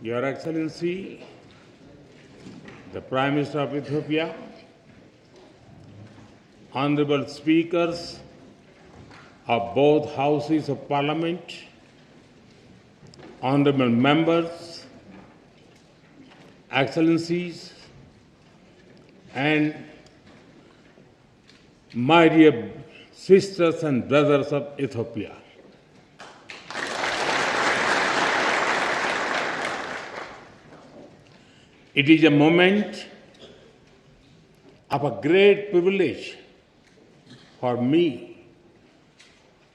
Your Excellency, the Prime Minister of Ethiopia, Honorable Speakers of both Houses of Parliament, Honorable Members, Excellencies, and my dear sisters and brothers of Ethiopia. It is a moment of a great privilege for me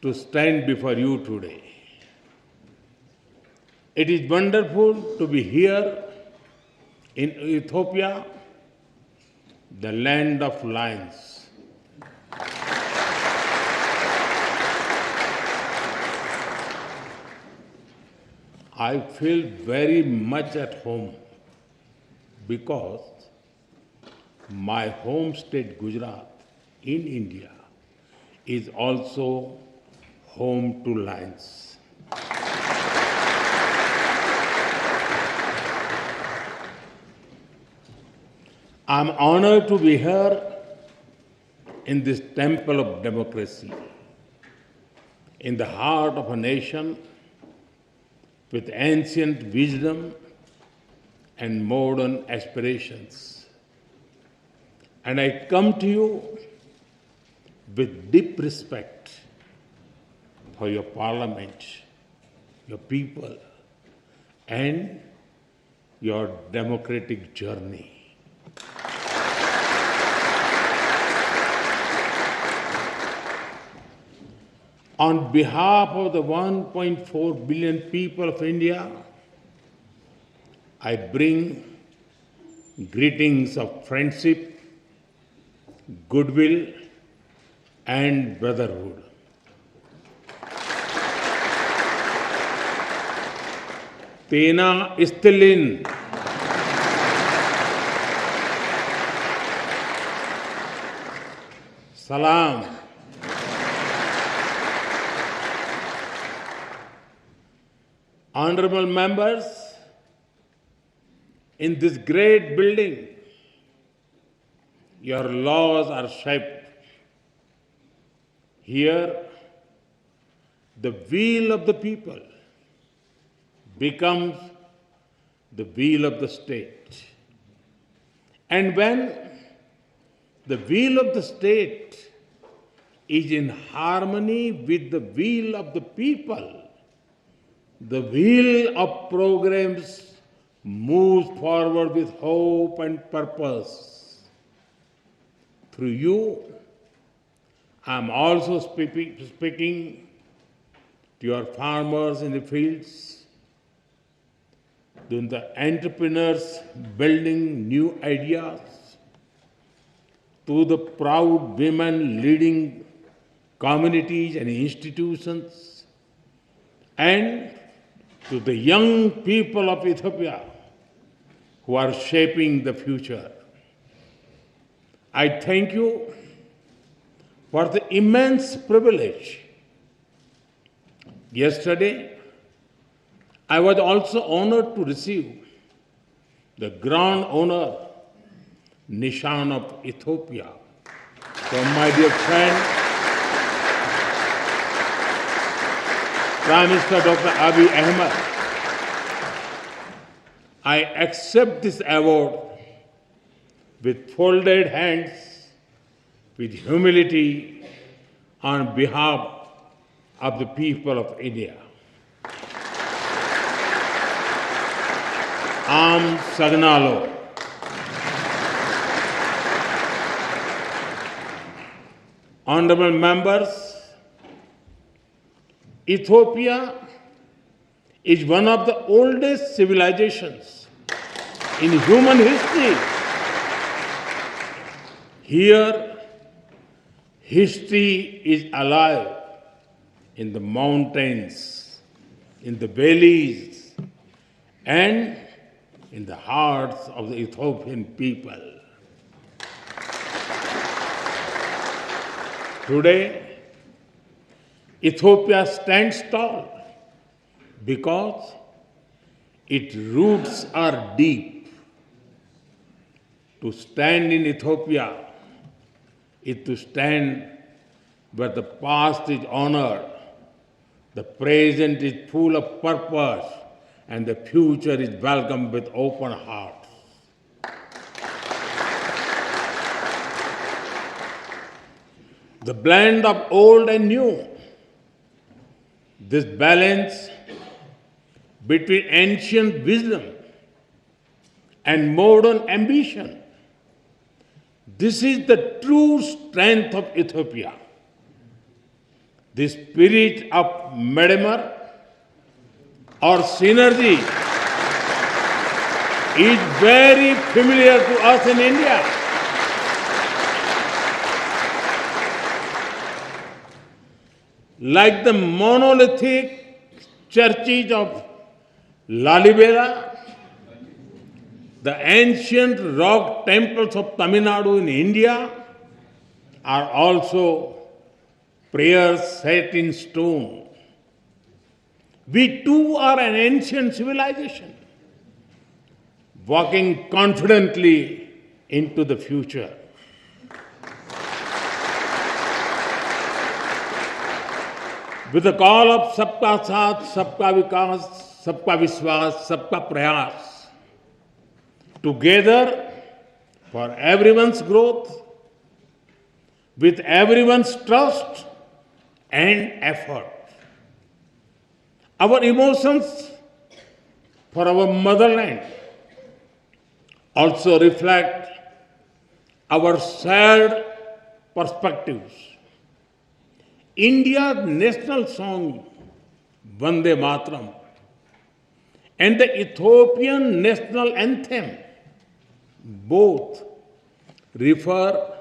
to stand before you today. It is wonderful to be here in Ethiopia, the land of lions. I feel very much at home because my home state, Gujarat, in India, is also home to lions. I'm honored to be here in this temple of democracy, in the heart of a nation with ancient wisdom and modern aspirations. And I come to you with deep respect for your parliament, your people, and your democratic journey. On behalf of the 1.4 billion people of India, I bring greetings of friendship, goodwill, and brotherhood. Tena istilin. Salam. Honorable members, in this great building, your laws are shaped. Here, the will of the people becomes the will of the state. And when the will of the state is in harmony with the will of the people, the wheel of programs moves forward with hope and purpose. Through you, I am also speaking to your farmers in the fields, to the entrepreneurs building new ideas, to the proud women leading communities and institutions, and to the young people of Ethiopia who are shaping the future. I thank you for the immense privilege. Yesterday, I was also honored to receive the Grand Honor Nishan of Ethiopia from my dear friend, Prime Minister Dr. Abiy Ahmed. I accept this award with folded hands, with humility, on behalf of the people of India. Am Sagnalo. Honorable members, Ethiopia is one of the oldest civilizations in human history. Here, history is alive in the mountains, in the valleys, and in the hearts of the Ethiopian people. Today, Ethiopia stands tall because Its roots are deep. To stand in Ethiopia is to stand where the past is honored, the present is full of purpose, and the future is welcomed with open hearts. The blend of old and new, this balance between ancient wisdom and modern ambition, this is the true strength of Ethiopia. The spirit of Medemar or synergy is very familiar to us in India. Like the monolithic churches of Lalibela, the ancient rock temples of Tamil Nadu in India are also prayers set in stone. We too are an ancient civilization, walking confidently into the future. With the call of Sabka Saath, Sabka Vikas, Sabka Vishwas, Sabka Prayas, together for everyone's growth, with everyone's trust and effort. Our emotions for our motherland also reflect our shared perspectives. India's national song, Vande Mataram, and the Ethiopian national anthem, both refer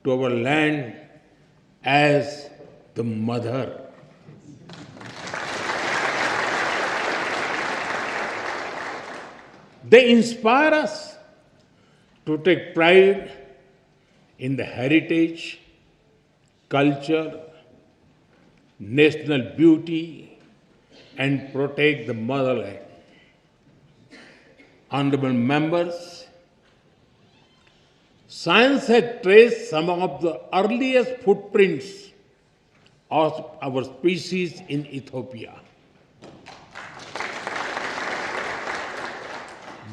to our land as the mother. They inspire us to take pride in the heritage, culture, national beauty, and protect the motherland. Honorable members, science has traced some of the earliest footprints of our species in Ethiopia.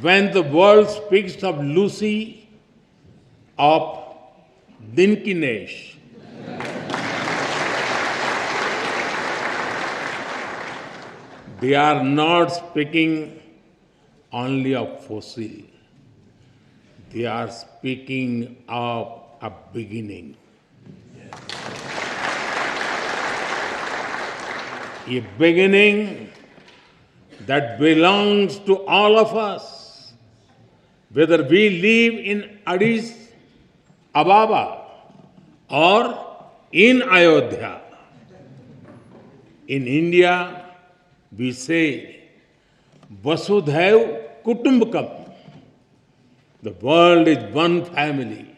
When the world speaks of Lucy, of Dinkinesh, they are not speaking only of fossil. They are speaking of a beginning. A beginning that belongs to all of us, whether we live in Addis Ababa or in Ayodhya. In India, we say, Vasudhaiv Kutumbakam. The world is one family.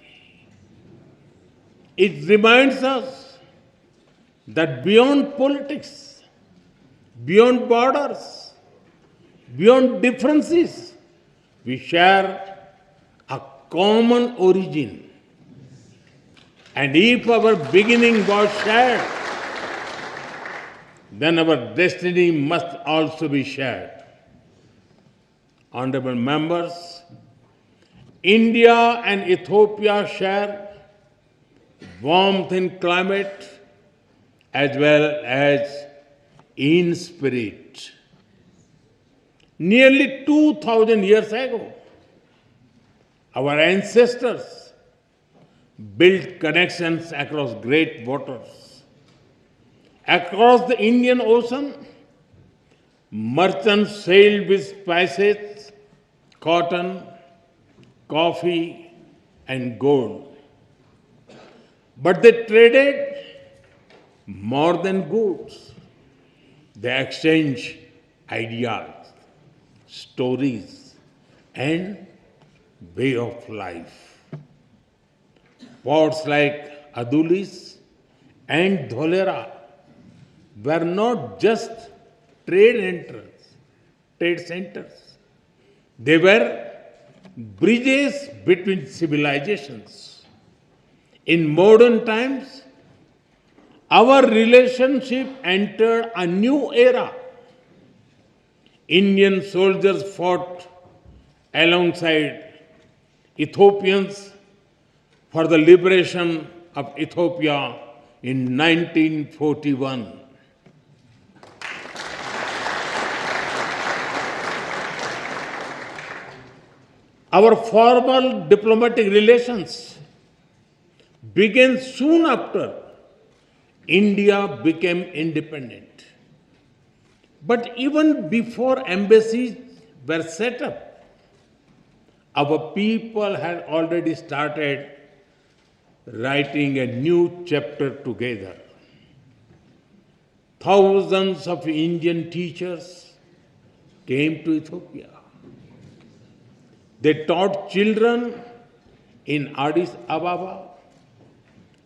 It reminds us that beyond politics, beyond borders, beyond differences, we share a common origin. And if our beginning was shared, then our destiny must also be shared. Honorable members, India and Ethiopia share warmth in climate as well as in spirit. Nearly 2,000 years ago, our ancestors built connections across great waters. Across the Indian Ocean, merchants sailed with spices, cotton, coffee, and gold. But they traded more than goods. They exchanged ideas, stories, and way of life. Ports like Adulis and Dholera were not just trade centers. They were bridges between civilizations. In modern times, our relationship entered a new era. Indian soldiers fought alongside Ethiopians for the liberation of Ethiopia in 1941. Our formal diplomatic relations began soon after India became independent. But even before embassies were set up, our people had already started writing a new chapter together. Thousands of Indian teachers came to Ethiopia. They taught children in Addis Ababa,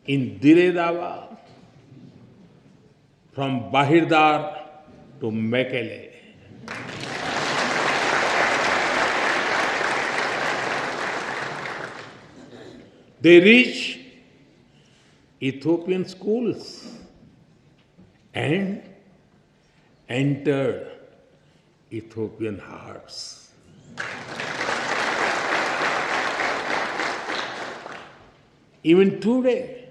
in Dire Dawa, from Bahirdar to Mekele. They reached Ethiopian schools and entered Ethiopian hearts. Even today,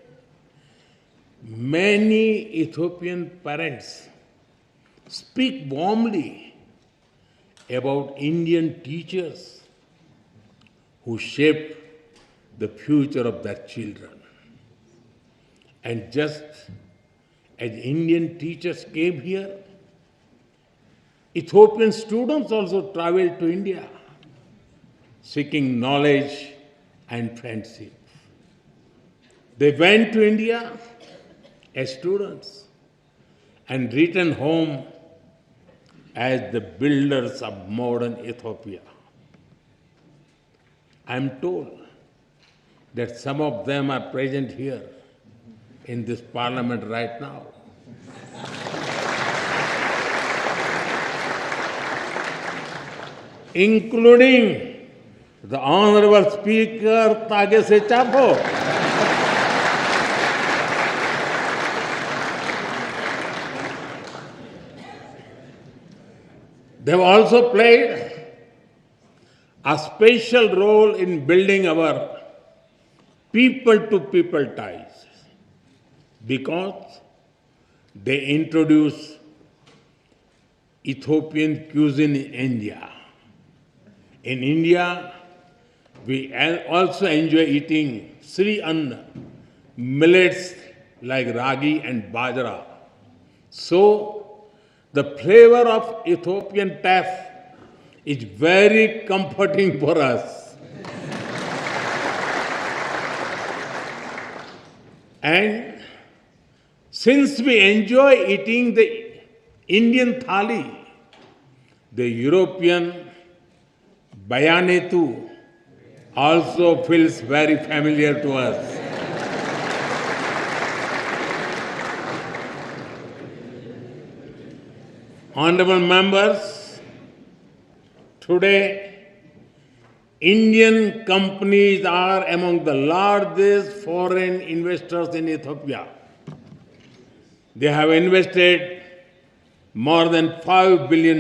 many Ethiopian parents speak warmly about Indian teachers who shaped the future of their children. And just as Indian teachers came here, Ethiopian students also traveled to India, seeking knowledge and friendship. They went to India as students and returned home as the builders of modern Ethiopia. I am told that some of them are present here in this parliament right now. Including the Honorable Speaker Tagese Chapo. They have also played a special role in building our people-to-people ties because they introduced Ethiopian cuisine in India. In India, we also enjoy eating Sri Anna, millets like ragi and bajra. So, the flavor of Ethiopian taf is very comforting for us. And since we enjoy eating the Indian thali, the European bayanetu also feels very familiar to us. Honorable members, today Indian companies are among the largest foreign investors in Ethiopia. They have invested more than $5 billion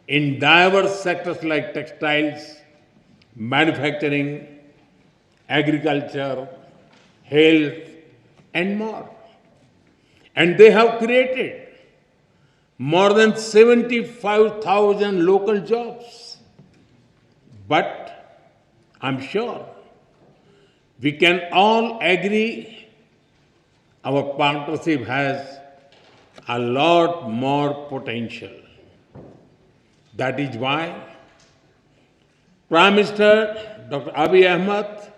in diverse sectors like textiles, manufacturing, agriculture, health, and more. And they have created more than 75,000 local jobs. But I'm sure we can all agree our partnership has a lot more potential. That is why Prime Minister Dr. Abiy Ahmed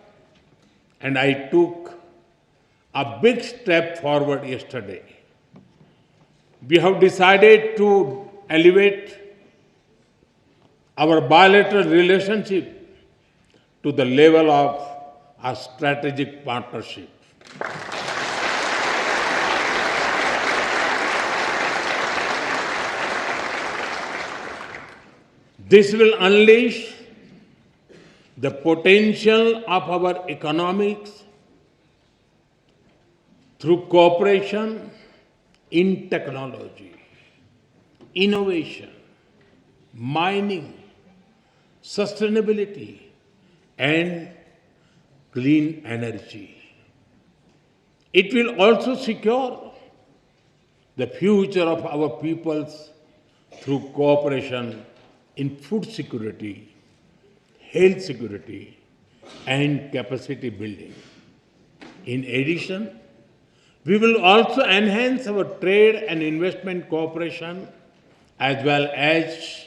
and I took a big step forward yesterday. We have decided to elevate our bilateral relationship to the level of a strategic partnership. This will unleash the potential of our economics through cooperation in technology, innovation, mining, sustainability, and clean energy. It will also secure the future of our peoples through cooperation in food security, health security, and capacity building. In addition, we will also enhance our trade and investment cooperation as well as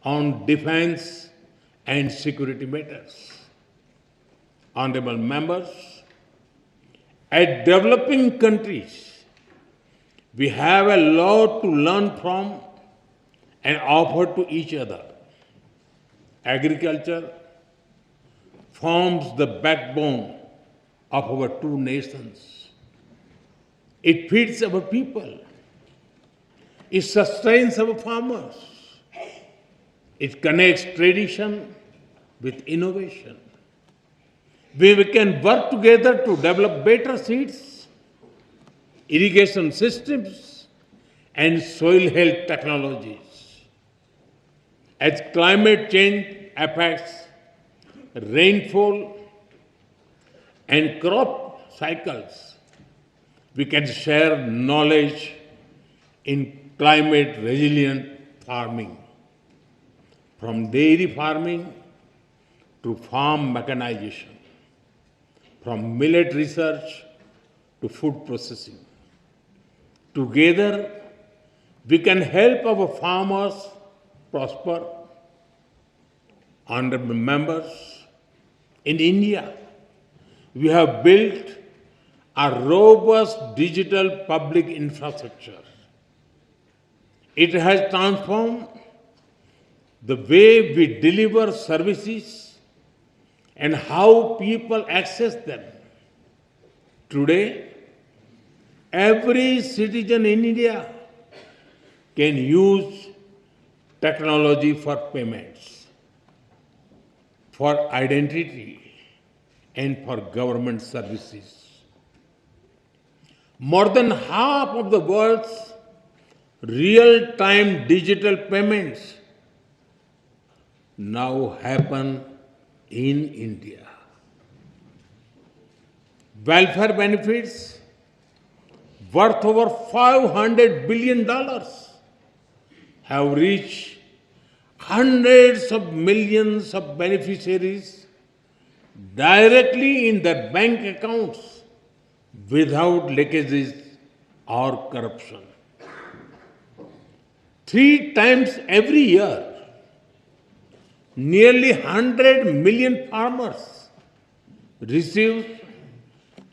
on defense and security matters. Honorable members, as developing countries, we have a lot to learn from and offer to each other. Agriculture forms the backbone of our two nations. It feeds our people. It sustains our farmers. It connects tradition with innovation. We can work together to develop better seeds, irrigation systems, and soil health technologies. As climate change affects rainfall and crop cycles, we can share knowledge in climate resilient farming, from dairy farming to farm mechanization, from millet research to food processing. Together, we can help our farmers prosper. Honorable members, in India, we have built a robust digital public infrastructure. It has transformed the way we deliver services and how people access them. Today, every citizen in India can use technology for payments, for identity, and for government services. More than half of the world's real-time digital payments now happen in India. Welfare benefits worth over $500 billion have reached hundreds of millions of beneficiaries directly in their bank accounts without leakages or corruption. 3 times every year, nearly 100 million farmers receive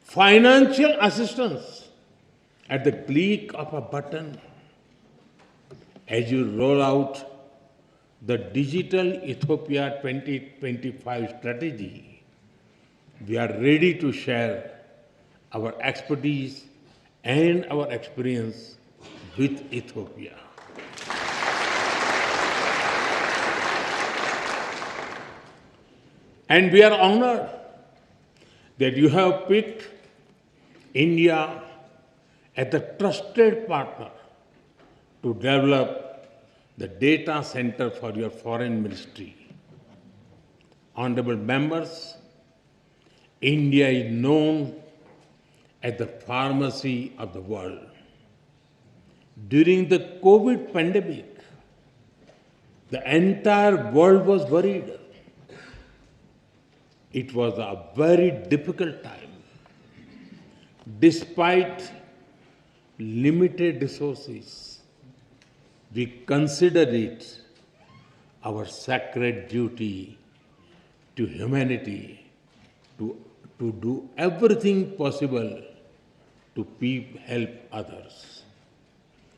financial assistance at the click of a button. As you roll out the Digital Ethiopia 2025 strategy, we are ready to share our expertise and our experience with Ethiopia. And we are honored that you have picked India as a trusted partner to develop the data center for your foreign ministry. Honorable members, India is known as the pharmacy of the world. During the COVID pandemic, the entire world was worried. It was a very difficult time. Despite limited resources, we consider it our sacred duty to humanity to do everything possible to help others.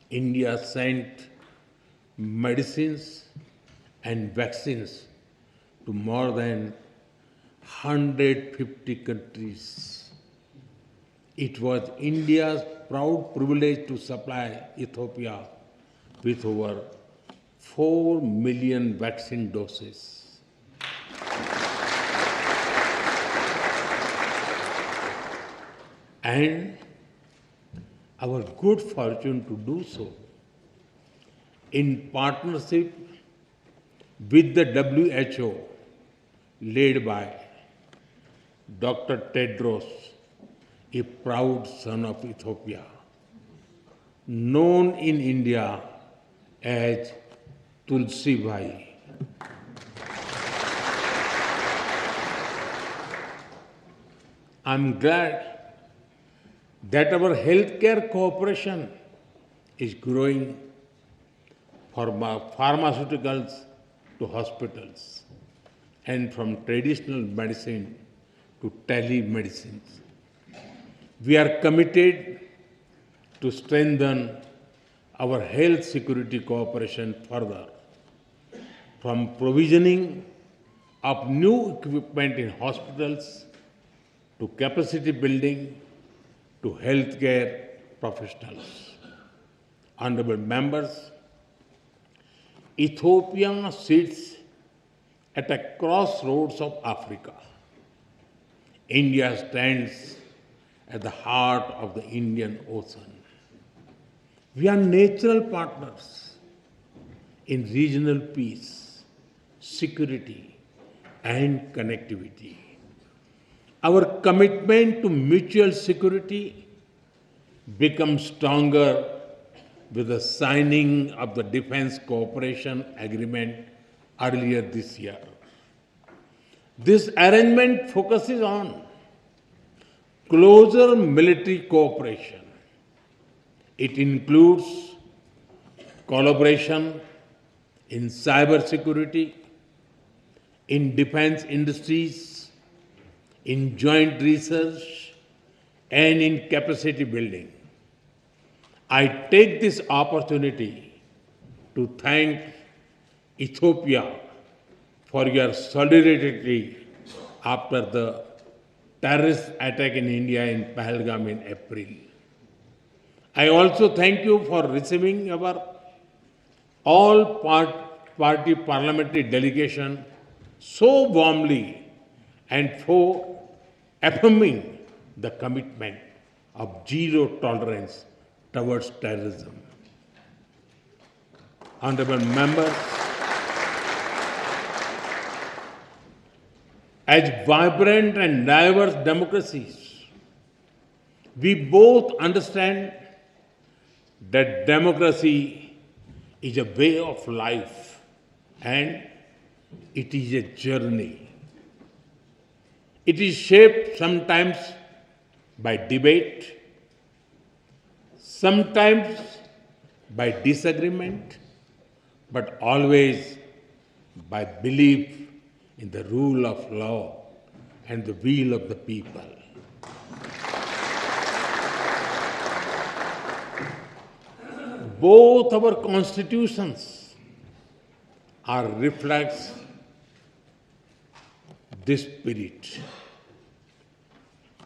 India sent medicines and vaccines to more than 150 countries. It was India's proud privilege to supply Ethiopia with over 4 million vaccine doses. And our good fortune to do so in partnership with the WHO, led by Dr. Tedros, a proud son of Ethiopia, known in India as Tulsi Bhai. I'm glad that our healthcare cooperation is growing from pharmaceuticals to hospitals and from traditional medicine to telemedicine. We are committed to strengthen our health security cooperation further, from provisioning of new equipment in hospitals to capacity building to healthcare professionals. Honorable members, Ethiopia sits at a crossroads of Africa. India stands at the heart of the Indian Ocean. We are natural partners in regional peace, security, and connectivity. Our commitment to mutual security becomes stronger with the signing of the Defence Cooperation Agreement earlier this year. This arrangement focuses on closer military cooperation. It includes collaboration in cyber security, in defense industries, in joint research, and in capacity building. I take this opportunity to thank Ethiopia for your solidarity after the terrorist attack in India in Pahalgam in April. I also thank you for receiving our all-party parliamentary delegation so warmly and for affirming the commitment of zero tolerance towards terrorism. Honorable members, as vibrant and diverse democracies, we both understand that democracy is a way of life and it is a journey. It is shaped sometimes by debate, sometimes by disagreement, but always by belief in the rule of law and the will of the people. Both our constitutions are reflects this spirit.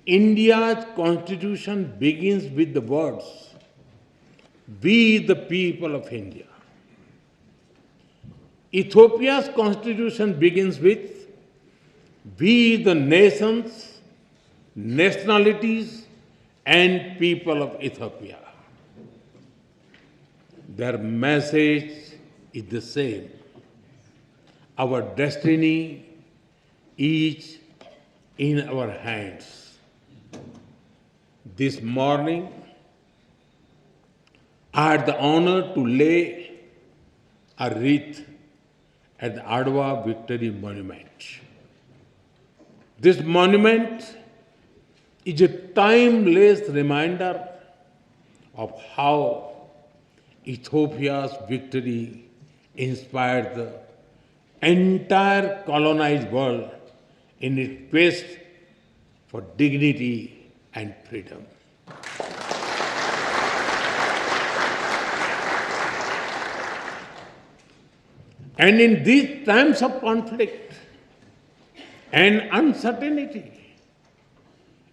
India's constitution begins with the words, "We the people of India." Ethiopia's constitution begins with, "We the nations, nationalities, and people of Ethiopia." Their message is the same. Our destiny is in our hands. This morning, I had the honor to lay a wreath at the Adwa Victory Monument. This monument is a timeless reminder of how Ethiopia's victory inspired the entire colonized world in its quest for dignity and freedom. And in these times of conflict and uncertainty,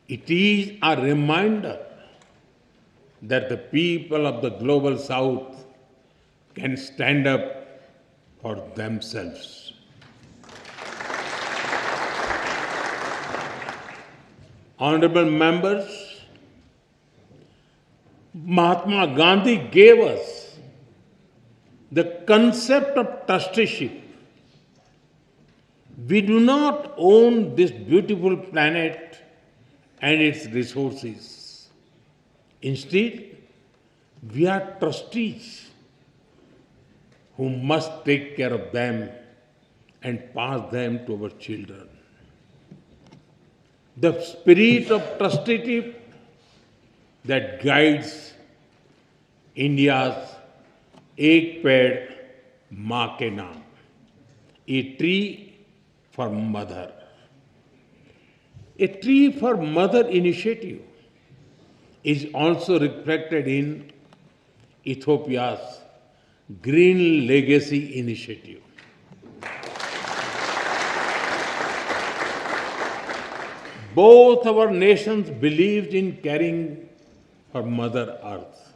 it is a reminder that the people of the global south can stand up for themselves. Honorable members, Mahatma Gandhi gave us the concept of trusteeship. We do not own this beautiful planet and its resources. Instead, we are trustees who must take care of them and pass them to our children. The spirit of trusteeship that guides India's Ek Ped Maa Ke Naam, a tree for mother. A tree for mother initiative is also reflected in Ethiopia's Green Legacy Initiative. Both our nations believed in caring for Mother Earth.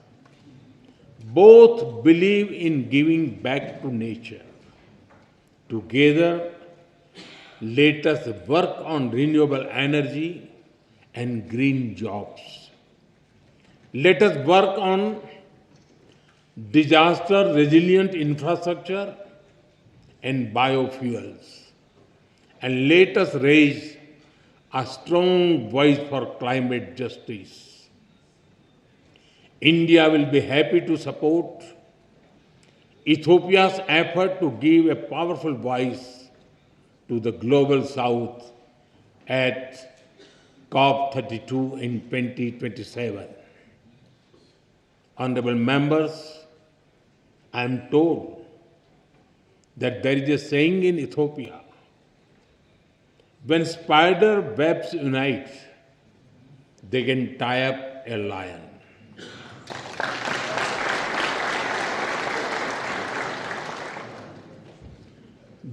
Both believe in giving back to nature. Together, let us work on renewable energy and green jobs. Let us work on disaster-resilient infrastructure and biofuels. And let us raise a strong voice for climate justice. India will be happy to support Ethiopia's effort to give a powerful voice to the Global South at COP32 in 2027. Honorable members, I am told that there is a saying in Ethiopia, when spider webs unite, they can tie up a lion.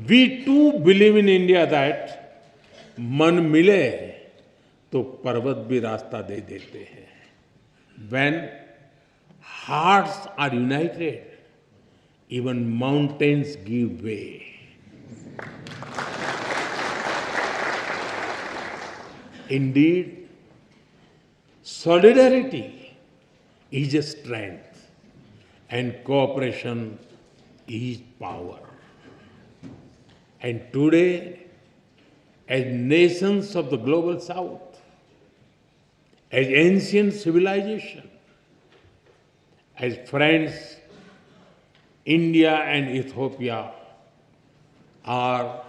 We too believe in India that man mile to parvat bhi rasta de dete hain. When hearts are united, even mountains give way. Indeed, solidarity is a strength and cooperation is power. And today, as nations of the Global South, as ancient civilization, as friends, India and Ethiopia are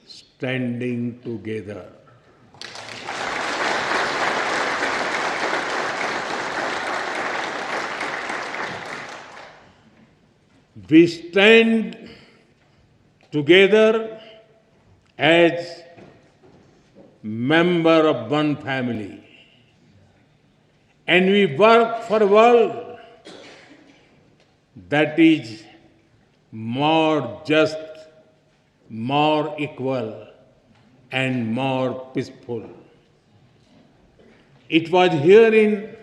standing together. We stand together as member of one family, and we work for a world that is more just, more equal, and more peaceful. It was here in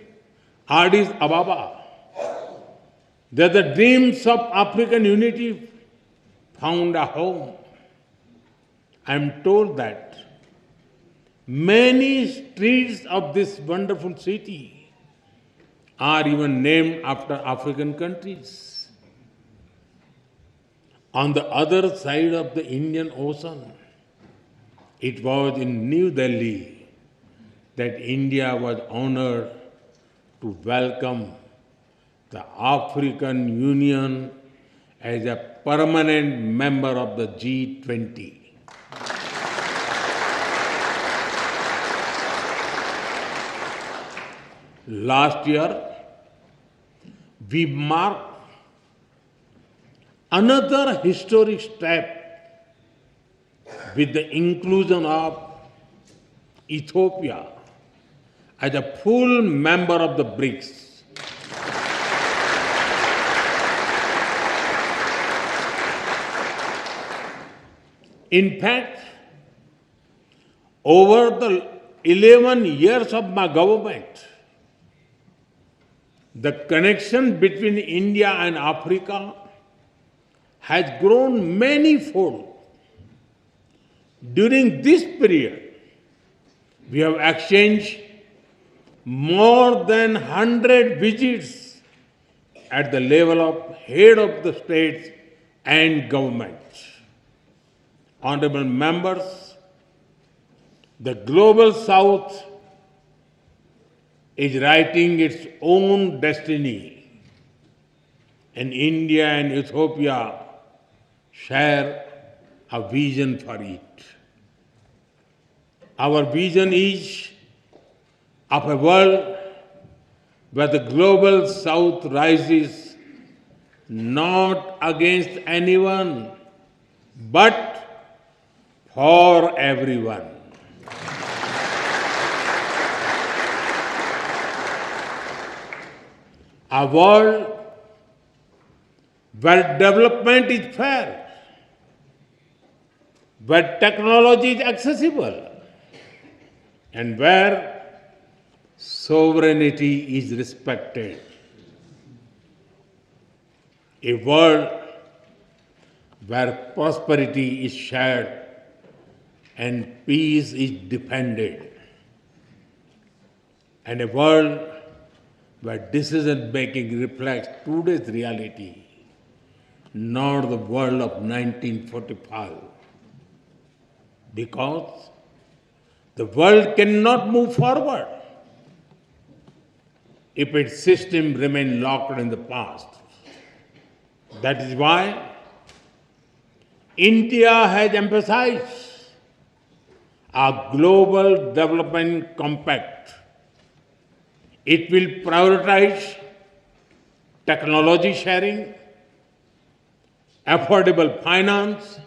Addis Ababa that the dreams of African unity found a home. I am told that many streets of this wonderful city are even named after African countries. On the other side of the Indian Ocean, it was in New Delhi that India was honored to welcome the African Union as a permanent member of the G20. Last year, we marked another historic step with the inclusion of Ethiopia as a full member of the BRICS. In fact, over the 11 years of my government, the connection between India and Africa has grown manifold. During this period, we have exchanged more than 100 visits at the level of head of the states and governments. Honorable members, the global south is writing its own destiny, and India and Ethiopia share a vision for it. Our vision is of a world where the global south rises not against anyone, but for everyone. A world where development is fair, where technology is accessible, and where sovereignty is respected. A world where prosperity is shared and peace is defended. And a world where decision making reflects today's reality, not the world of 1945. Because the world cannot move forward if its system remains locked in the past. That is why India has emphasized a global development compact. It will prioritize technology sharing, affordable finance,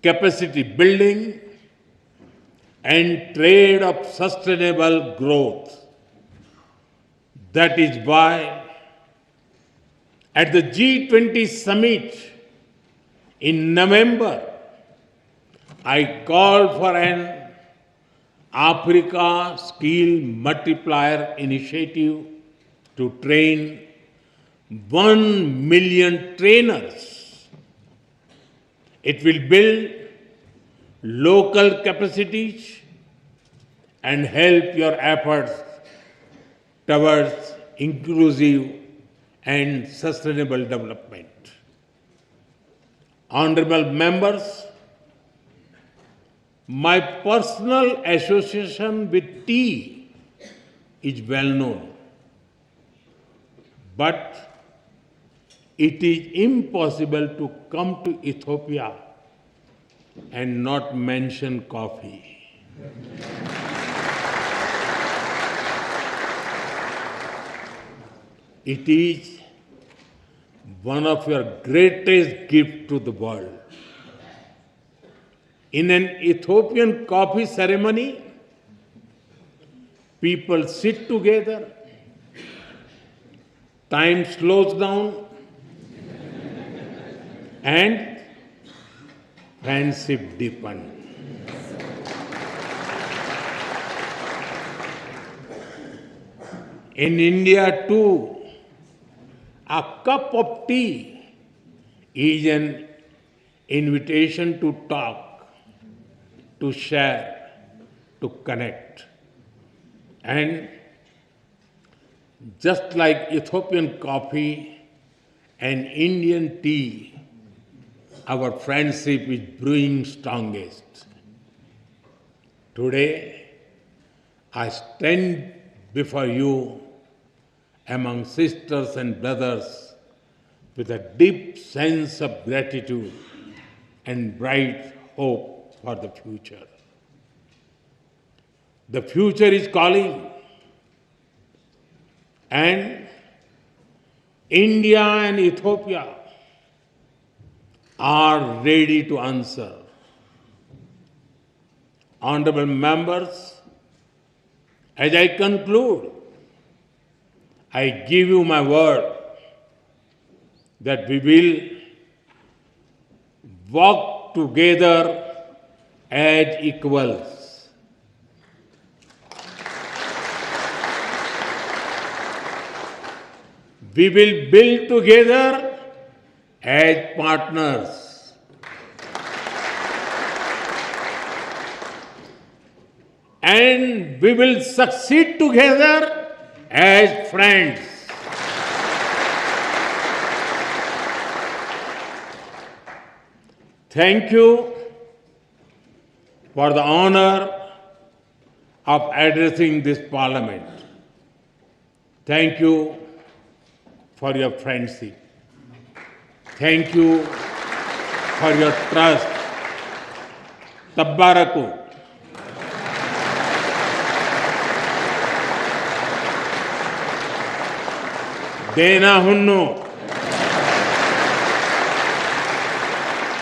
capacity building, and trade of sustainable growth. That is why at the G20 summit in November, I called for an Africa Skill Multiplier Initiative to train 1 million trainers. It will build local capacities and help your efforts towards inclusive and sustainable development. Honorable members, my personal association with tea is well known, but it is impossible to come to Ethiopia and not mention coffee. It is one of your greatest gifts to the world. In an Ethiopian coffee ceremony, people sit together, time slows down, and friendship deepens. In India too, a cup of tea is an invitation to talk, to share, to connect. And just like Ethiopian coffee and Indian tea, our friendship is brewing strongest. Today, I stand before you among sisters and brothers with a deep sense of gratitude and bright hope for the future. The future is calling, and India and Ethiopia are ready to answer. Honorable members, as I conclude, I give you my word that we will walk together as equals. We will build together as partners. And we will succeed together as friends. Thank you for the honor of addressing this Parliament. Thank you for your friendship. Thank you for your trust. Tabbaraku. Dena hunnu.